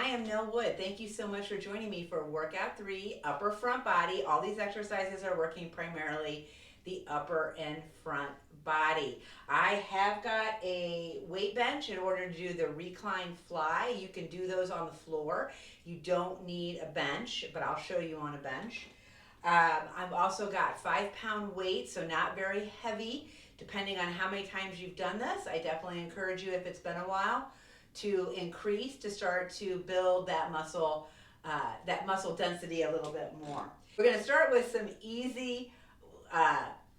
am Nell Wood. Thank you so much for joining me for workout 3, upper front body. All these exercises are working primarily the upper and front body. I have got a weight bench in order to do the recline fly. You can do those on the floor. You don't need a bench, but I'll show you on a bench. I've also got 5-pound weights, so not very heavy. Depending on how many times you've done this, I definitely encourage you, if it's been a while, to increase to start to build that muscle density a little bit more. We're going to start with some easy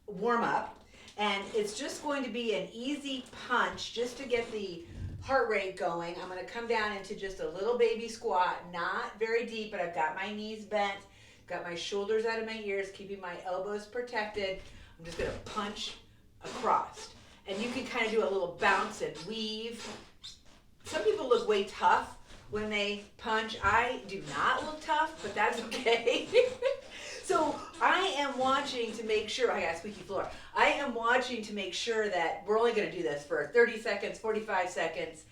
warm up, and it's just going to be an easy punch just to get the heart rate going. I'm going to come down into just a little baby squat, not very deep, but I've got my knees bent, got my shoulders out of my ears, keeping my elbows protected. I'm just going to punch across, and you can kind of do a little bounce and weave. Some people look way tough when they punch. I do not look tough, but that's okay. So I am watching to make sure, I got a squeaky floor. I am watching to make sure that we're only going to do this for 30 seconds, 45 seconds,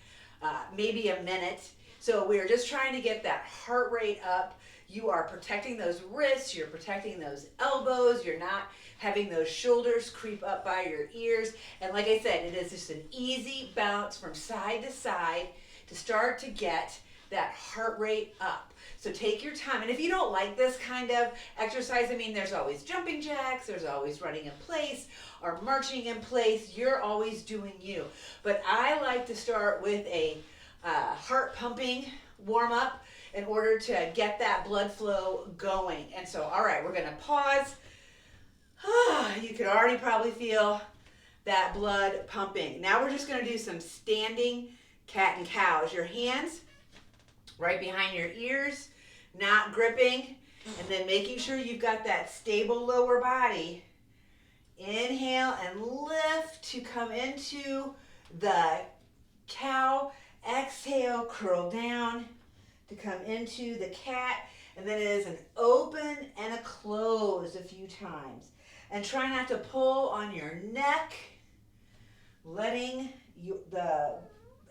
maybe a minute. So we're just trying to get that heart rate up. You are protecting those wrists, you're protecting those elbows, you're not having those shoulders creep up by your ears. And like I said, it is just an easy bounce from side to side to start to get that heart rate up. So take your time. And if you don't like this kind of exercise, I mean, there's always jumping jacks, there's always running in place or marching in place. You're always doing you. But I like to start with a heart pumping warm up in order to get that blood flow going. And so, all right, we're gonna pause. You can already probably feel that blood pumping. Now we're just gonna do some standing cat and cows. Your hands right behind your ears, not gripping, and then making sure you've got that stable lower body. Inhale and lift to come into the cow. Exhale, curl down to come into the cat. And then it is an open and a close a few times. And try not to pull on your neck, letting the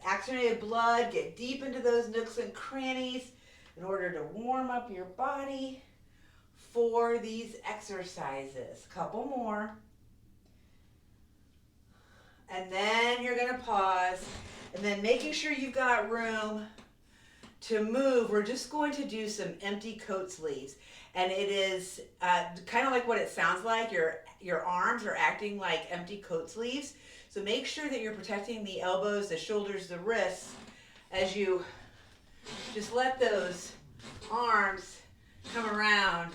oxygenated blood get deep into those nooks and crannies in order to warm up your body for these exercises. Couple more. And then you're going to pause, and then making sure you've got room to move. We're just going to do some empty coat sleeves. And it is kind of like what it sounds like. Your arms are acting like empty coat sleeves. So make sure that you're protecting the elbows, the shoulders, the wrists as you just let those arms come around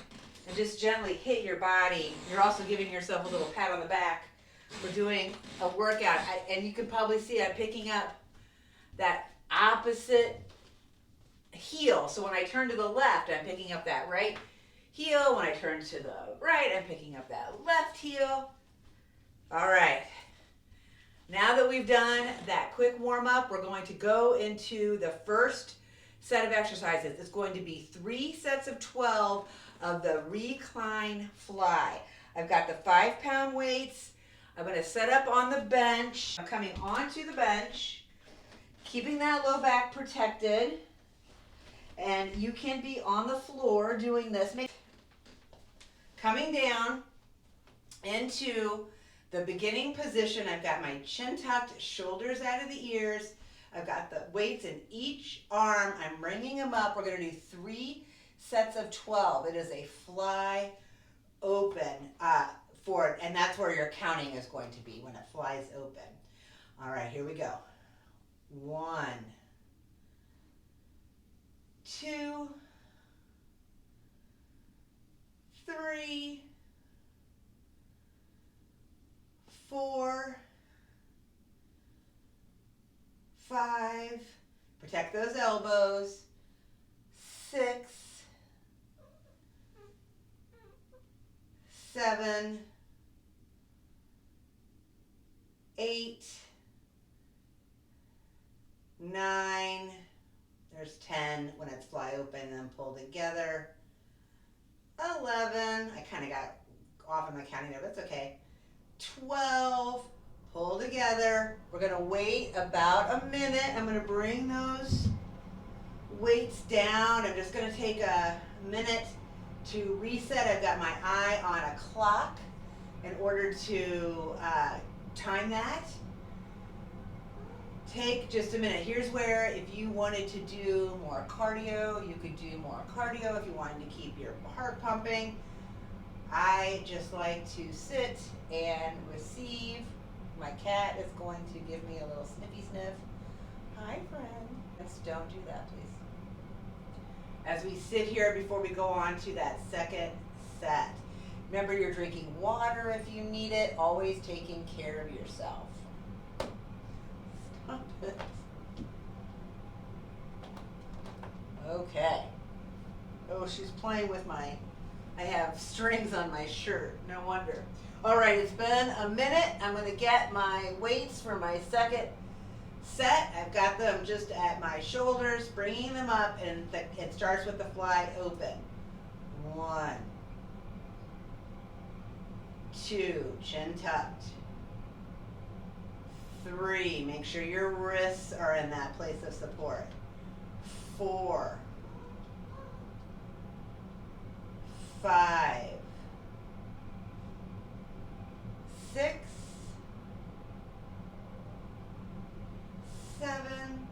and just gently hit your body. You're also giving yourself a little pat on the back for doing a workout. And you can probably see I'm picking up that opposite heel. So when I turn to the left, I'm picking up that right heel. When I turn to the right, I'm picking up that left heel. All right. Now that we've done that quick warm up, we're going to go into the first set of exercises. It's going to be 3 sets of 12 of the recline fly. I've got the 5-pound weights. I'm going to set up on the bench. I'm coming onto the bench, keeping that low back protected. And you can be on the floor doing this. Coming down into the beginning position. I've got my chin tucked, shoulders out of the ears. I've got the weights in each arm. I'm bringing them up. We're going to do 3 sets of 12. It is a fly open for it, and that's where your counting is going to be when it flies open. All right, here we go. 1, 2, 3, 4, 5, protect those elbows, 6, 7, 8, 9, there's 10 when it's fly open and then pull together, 11, I kind of got off on my counting there, but that's okay, 12, pull together. We're going to wait about a minute. I'm going to bring those weights down. I'm just going to take a minute to reset. I've got my eye on a clock in order to time that. Take just a minute. Here's where if you wanted to do more cardio, you could do more cardio if you wanted to keep your heart pumping. I just like to sit and receive. My cat is going to give me a little sniffy sniff. Hi, friend. Let's don't do that, please. As we sit here before we go on to that second set. Remember, you're drinking water if you need it, always taking care of yourself. Stop it. Okay. Oh, she's playing with I have strings on my shirt. No wonder. All right, it's been a minute. I'm going to get my weights for my second set. I've got them just at my shoulders, bringing them up, and it starts with the fly open. 1, 2, chin tucked. 3, make sure your wrists are in that place of support. 4, 5, 6, 7,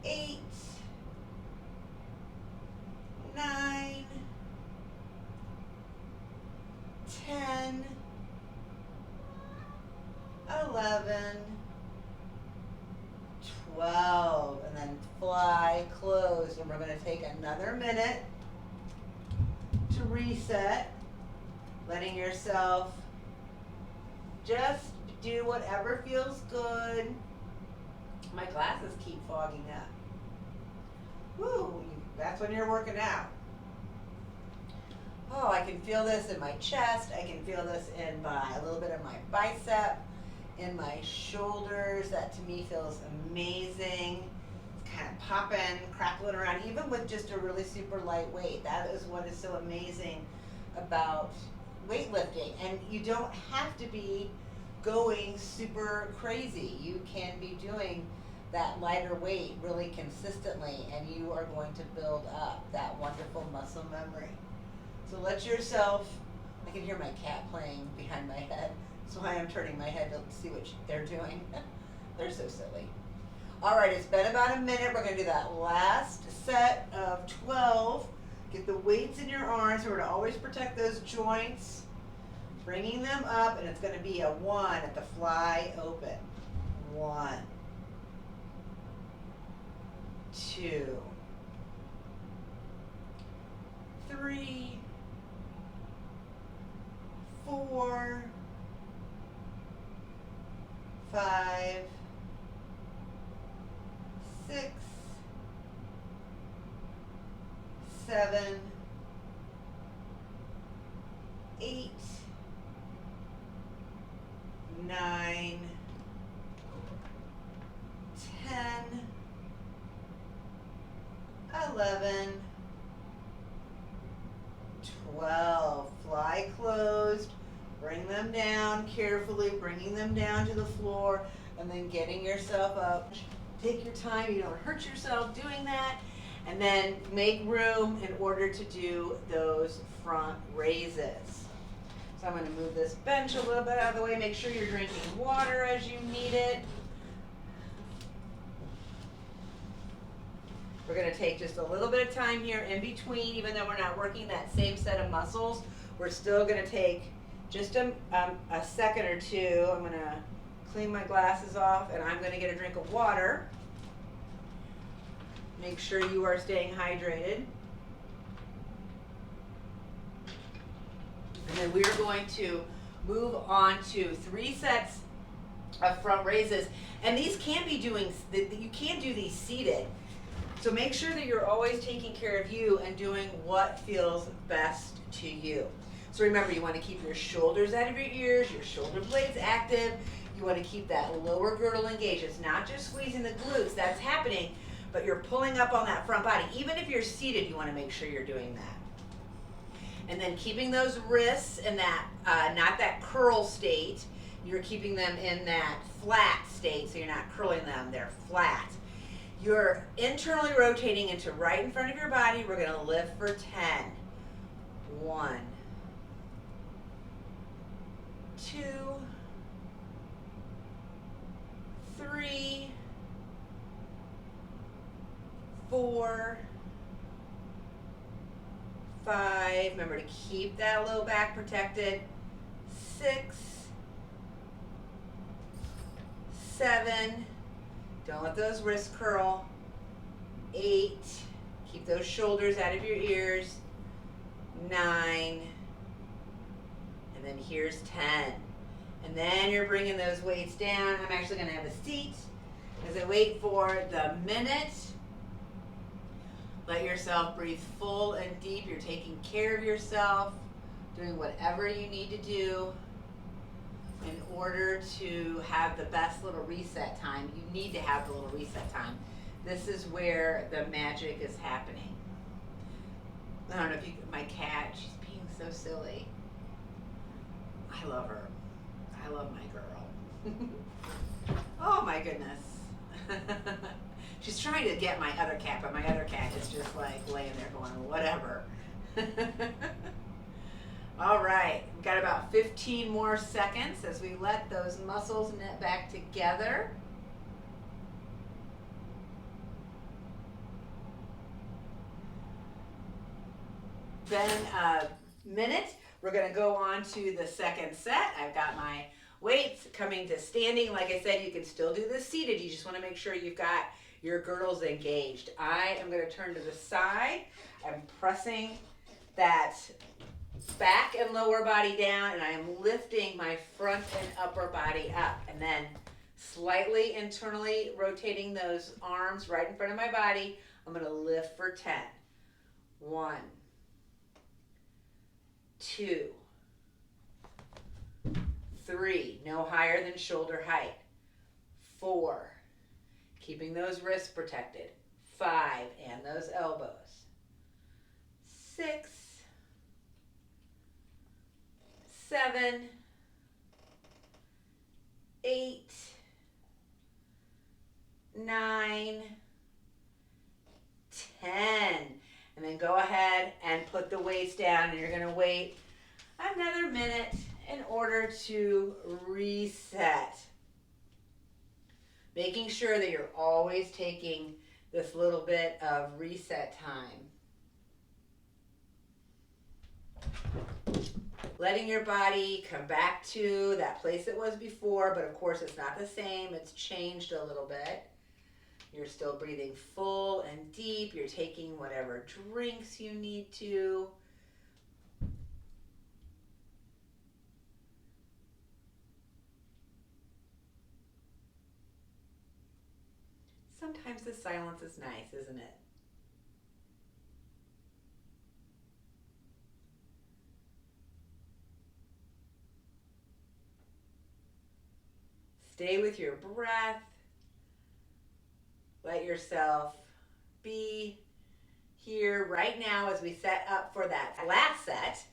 8, 9, 10, 11, 12, and then fly closed. And we're going to take another minute to reset, letting yourself just do whatever feels good. My glasses keep fogging up. Woo, that's when you're working out. Oh, I can feel this in my chest. I can feel this in a little bit of my bicep, in my shoulders. That to me feels amazing. It's kind of popping, crackling around, even with just a really super light weight. That is what is so amazing about weightlifting. And you don't have to be going super crazy. You can be doing that lighter weight really consistently, and you are going to build up that wonderful muscle memory. So let yourself, I can hear my cat playing behind my head, so I am turning my head to see what they're doing. They're so silly. All right, it's been about a minute. We're going to do that last set of 12. Get the weights in your arms. We're going to always protect those joints. Bringing them up, and it's going to be a 1 at the fly open. 1, 2, 3, 4, 5, 6, 7, 8, 9, 10, 11, 12. Fly closed. Bring them down carefully, bringing them down to the floor, and then getting yourself up. Take your time. You don't hurt yourself doing that. And then make room in order to do those front raises. So I'm going to move this bench a little bit out of the way. Make sure you're drinking water as you need it. We're going to take just a little bit of time here in between, even though we're not working that same set of muscles. We're still going to take just a second or two. I'm going to clean my glasses off, and I'm going to get a drink of water. Make sure you are staying hydrated. And then we are going to move on to 3 sets of front raises. And these can be you can do these seated. So make sure that you're always taking care of you and doing what feels best to you. So remember, you want to keep your shoulders out of your ears, your shoulder blades active. You want to keep that lower girdle engaged. It's not just squeezing the glutes, that's happening, but you're pulling up on that front body. Even if you're seated, you want to make sure you're doing that. And then keeping those wrists in that, not that curl state, you're keeping them in that flat state, so you're not curling them, they're flat. You're internally rotating into right in front of your body. We're going to lift for 10. 1, 2, 3, 4, 5. Remember to keep that low back protected. 6, 7. Don't let those wrists curl. 8. Keep those shoulders out of your ears. 9. And then here's 10. And then you're bringing those weights down. I'm actually going to have a seat as I wait for the minute. Let yourself breathe full and deep. You're taking care of yourself, doing whatever you need to do in order to have the best little reset time. You need to have the little reset time. This is where the magic is happening. I don't know if you, my cat, she's being so silly. I love her. I love my girl. Oh my goodness. She's trying to get my other cat, but my other cat is just like laying there going, whatever. All right, we've got about 15 more seconds as we let those muscles knit back together. Then a minute, we're gonna go on to the second set. I've got my weights coming to standing. Like I said, you can still do this seated. You just wanna make sure you've got your girdles engaged. I am gonna turn to the side. I'm pressing that back and lower body down, and I am lifting my front and upper body up, and then slightly internally rotating those arms right in front of my body. I'm gonna lift for 10. 1, 2, 3, no higher than shoulder height. 4, keeping those wrists protected. 5, and those elbows. 6, 7, 8, 9, 10. And then go ahead and put the weights down, and you're going to wait another minute in order to reset. Making sure that you're always taking this little bit of reset time. Letting your body come back to that place it was before, but of course it's not the same. It's changed a little bit. You're still breathing full and deep. You're taking whatever drinks you need to. Sometimes the silence is nice, isn't it? Stay with your breath. Let yourself be here right now as we set up for that last set.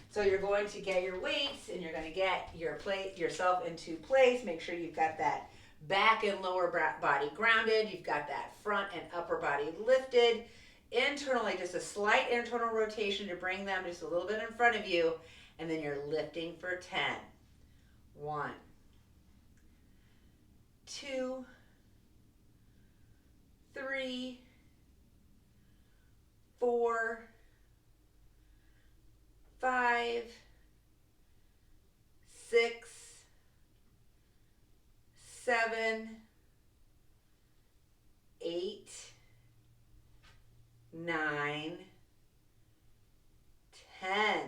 So you're going to get your weights and you're going to get yourself into place. Make sure you've got that back and lower body grounded. You've got that front and upper body lifted. Internally, just a slight internal rotation to bring them just a little bit in front of you. And then you're lifting for 10. 1, 2, 3, 4, 5, 6, 7, 8, 9, 10.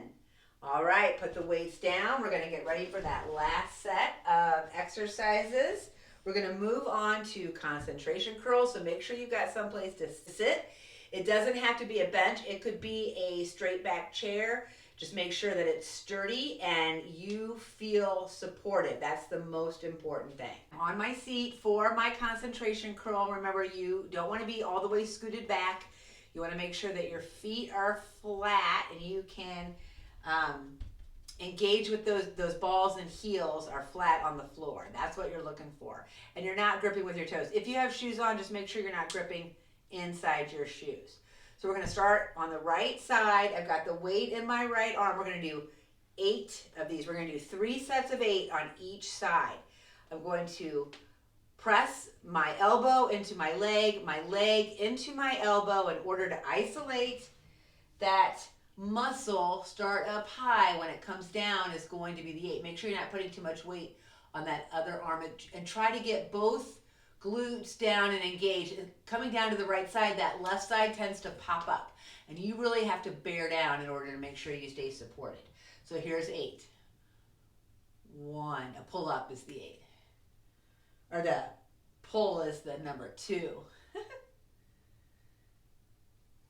All right, put the weights down. We're going to get ready for that last set of exercises. We're going to move on to concentration curls, so make sure you've got someplace to sit. It doesn't have to be a bench. It could be a straight back chair. Just make sure that it's sturdy and you feel supported. That's the most important thing. On my seat for my concentration curl, remember you don't want to be all the way scooted back. You want to make sure that your feet are flat and you can engage with those balls and heels are flat on the floor. That's what you're looking for. And you're not gripping with your toes. If you have shoes on, just make sure you're not gripping inside your shoes. So we're going to start on the right side. I've got the weight in my right arm. We're going to do 8 of these. We're going to do 3 sets of 8 on each side. I'm going to press my elbow into my leg into my elbow in order to isolate that muscle. Start up high. When it comes down is going to be the 8. Make sure you're not putting too much weight on that other arm, and try to get both glutes down and engaged. Coming down to the right side, that left side tends to pop up, and you really have to bear down in order to make sure you stay supported. So here's 8. 1. A pull up is the 8. Or the pull is the number 2.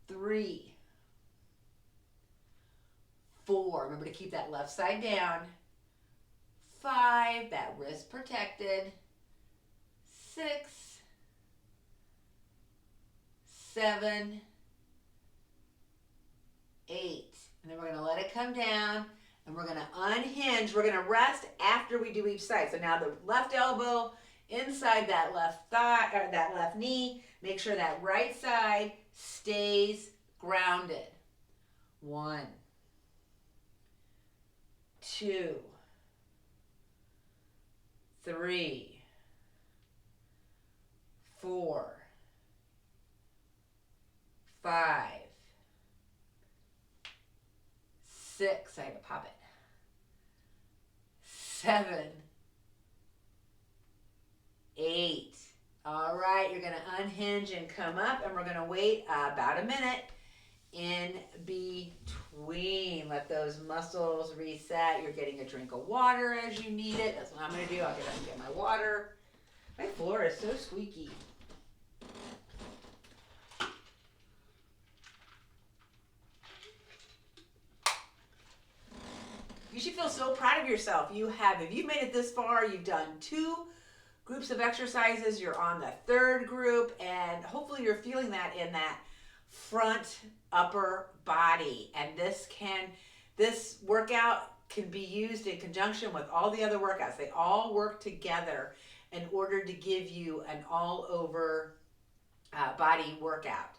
3. 4. Remember to keep that left side down. 5. That wrist protected. 6. 7. 8. And then we're going to let it come down, and we're going to unhinge. We're going to rest after we do each side. So now the left elbow inside that left thigh, or that left knee. Make sure that right side stays grounded. 1, 2, 3, 4, 5, 6. I had to pop it. 7, 8. All right, you're going to unhinge and come up, and we're going to wait about a minute in between. Let those muscles reset. You're getting a drink of water as you need it. That's what I'm going to do. I'll get up and get my water. My floor is so squeaky. You should feel so proud of yourself. If you've made it this far, you've done 2 groups of exercises. You're on the 3rd group, and hopefully you're feeling that in that front upper body. And this workout can be used in conjunction with all the other workouts. They all work together in order to give you an all over body workout.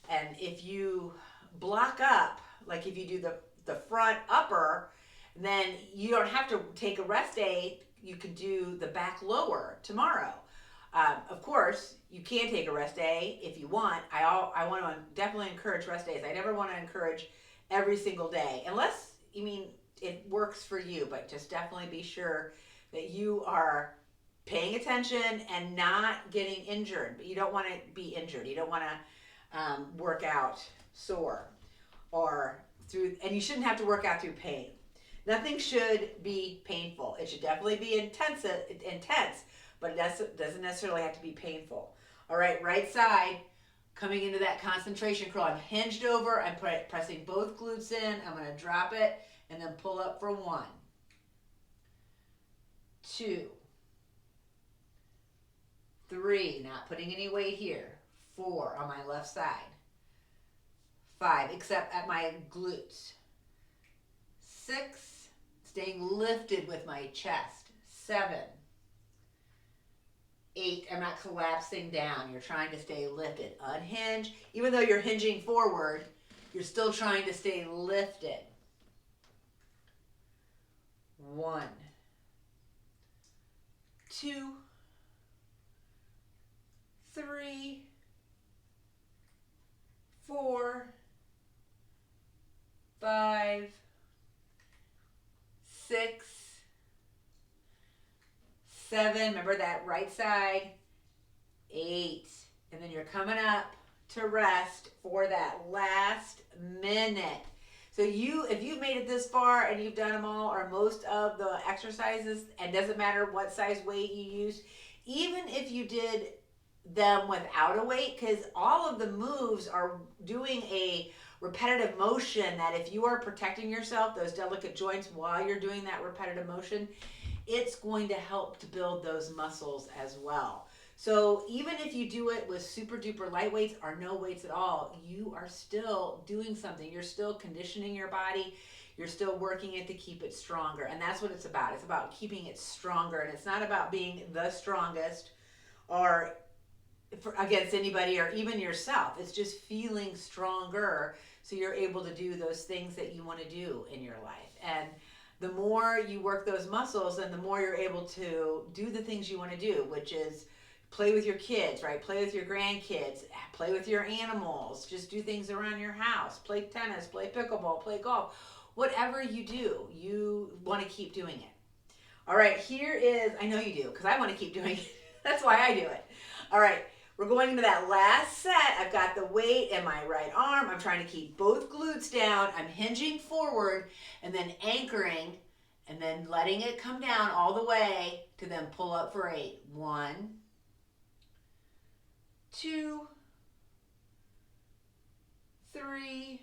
And if you block up, like if you do the front upper, then you don't have to take a rest day. You could do the back lower tomorrow. Of course, you can take a rest day if you want. I want to definitely encourage rest days. I never want to encourage every single day, unless, it works for you, but just definitely be sure that you are paying attention and not getting injured. But you don't want to be injured. You don't want to work out sore and you shouldn't have to work out through pain. Nothing should be painful. It should definitely be intense, but it doesn't necessarily have to be painful. All right, right side, coming into that concentration curl. I'm hinged over. I'm pressing both glutes in. I'm going to drop it and then pull up for 1, 2, 3. Not putting any weight here. 4 on my left side. 5, except at my glutes. 6. Staying lifted with my chest. 7, 8. I'm not collapsing down. You're trying to stay lifted. Unhinge. Even though you're hinging forward, you're still trying to stay lifted. 1, 2, 3, 4, 5, 6, 7. Remember that right side. 8. And then you're coming up to rest for that last minute. So if you've made it this far and you've done them all or most of the exercises, and doesn't matter what size weight you use, even if you did them without a weight, because all of the moves are doing a repetitive motion that if you are protecting yourself, those delicate joints, while you're doing that repetitive motion, it's going to help to build those muscles as well. So even if you do it with super duper light weights or no weights at all, you are still doing something. You're still conditioning your body. You're still working it to keep it stronger. And that's what it's about. It's about keeping it stronger. And it's not about being the strongest or against anybody or even yourself. It's just feeling stronger so you're able to do those things that you want to do in your life. And the more you work those muscles, and the more you're able to do the things you want to do, which is play with your kids, right? Play with your grandkids, play with your animals, just do things around your house, play tennis, play pickleball, play golf. Whatever you do, you want to keep doing it. All right, here is, I know you do, because I want to keep doing it. That's why I do it. All right, we're going into that last set. I've got the weight in my right arm. I'm trying to keep both glutes down. I'm hinging forward and then anchoring and then letting it come down all the way to then pull up for 8. 1, 2, 3,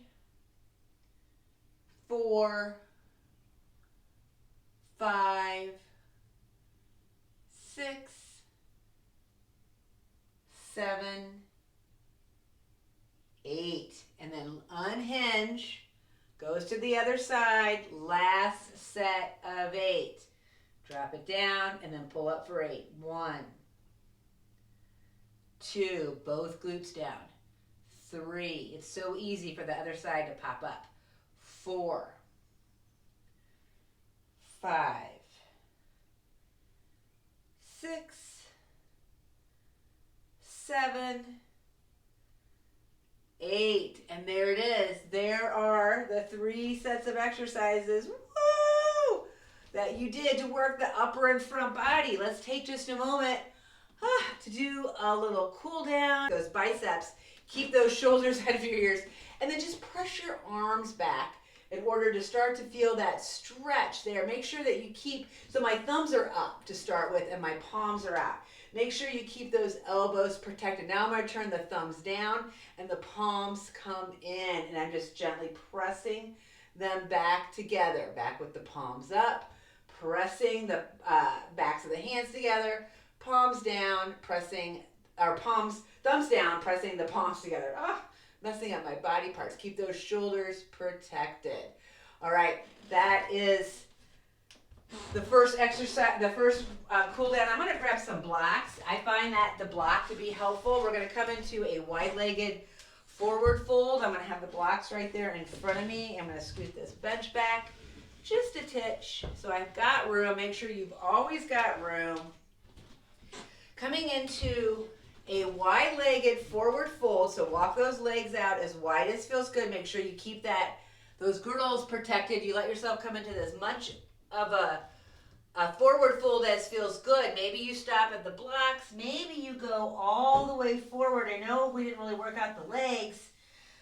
4, 5, 6, 7, 8, and then unhinge, goes to the other side, last set of 8. Drop it down and then pull up for 8. 1, 2, both glutes down. 3, it's so easy for the other side to pop up. 4, 5, 6, 7, 8, and there it is. There are the 3 sets of exercises, woo, that you did to work the upper and front body. Let's take just a moment to do a little cool down. Those biceps, keep those shoulders out of your ears, and then just press your arms back in order to start to feel that stretch there. Make sure that you keep, so my thumbs are up to start with and my palms are out. Make sure you keep those elbows protected. Now I'm going to turn the thumbs down and the palms come in, and I'm just gently pressing them back together. Back with the palms up, pressing the backs of the hands together, palms down, pressing, or thumbs down, pressing the palms together. Messing up my body parts. Keep those shoulders protected. All right, that is the first exercise, the first cool down. I'm going to grab some blocks. I find that the block to be helpful. We're going to come into a wide-legged forward fold. I'm going to have the blocks right there in front of me. I'm going to scoot this bench back just a titch so I've got room. Make sure you've always got room. Coming into a wide-legged forward fold, so walk those legs out as wide as feels good. Make sure you keep those girdles protected. You let yourself come into this much of a forward fold as feels good. Maybe you stop at the blocks. Maybe you go all the way forward. I know we didn't really work out the legs,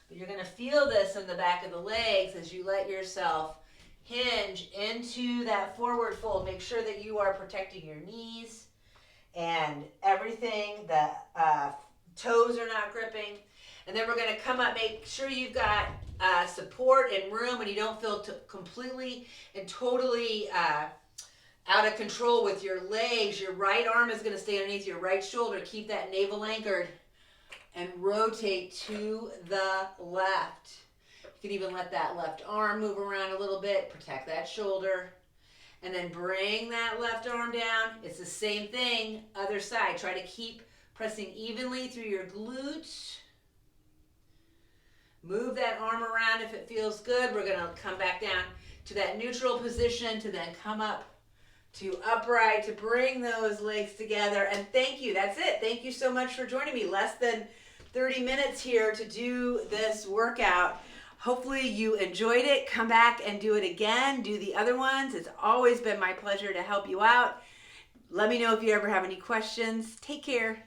but you're going to feel this in the back of the legs as you let yourself hinge into that forward fold. Make sure that you are protecting your knees and everything. The toes are not gripping. And then we're going to come up. Make sure you've got support and room and you don't feel completely and totally out of control with your legs. Your right arm is going to stay underneath your right shoulder. Keep that navel anchored and rotate to the left. You can even let that left arm move around a little bit. Protect that shoulder. And then bring that left arm down. It's the same thing, other side. Try to keep pressing evenly through your glutes. Move that arm around if it feels good. We're going to come back down to that neutral position to then come up to upright to bring those legs together. And thank you. That's it. Thank you so much for joining me. Less than 30 minutes here to do this workout. Hopefully you enjoyed it. Come back and do it again. Do the other ones. It's always been my pleasure to help you out. Let me know if you ever have any questions. Take care.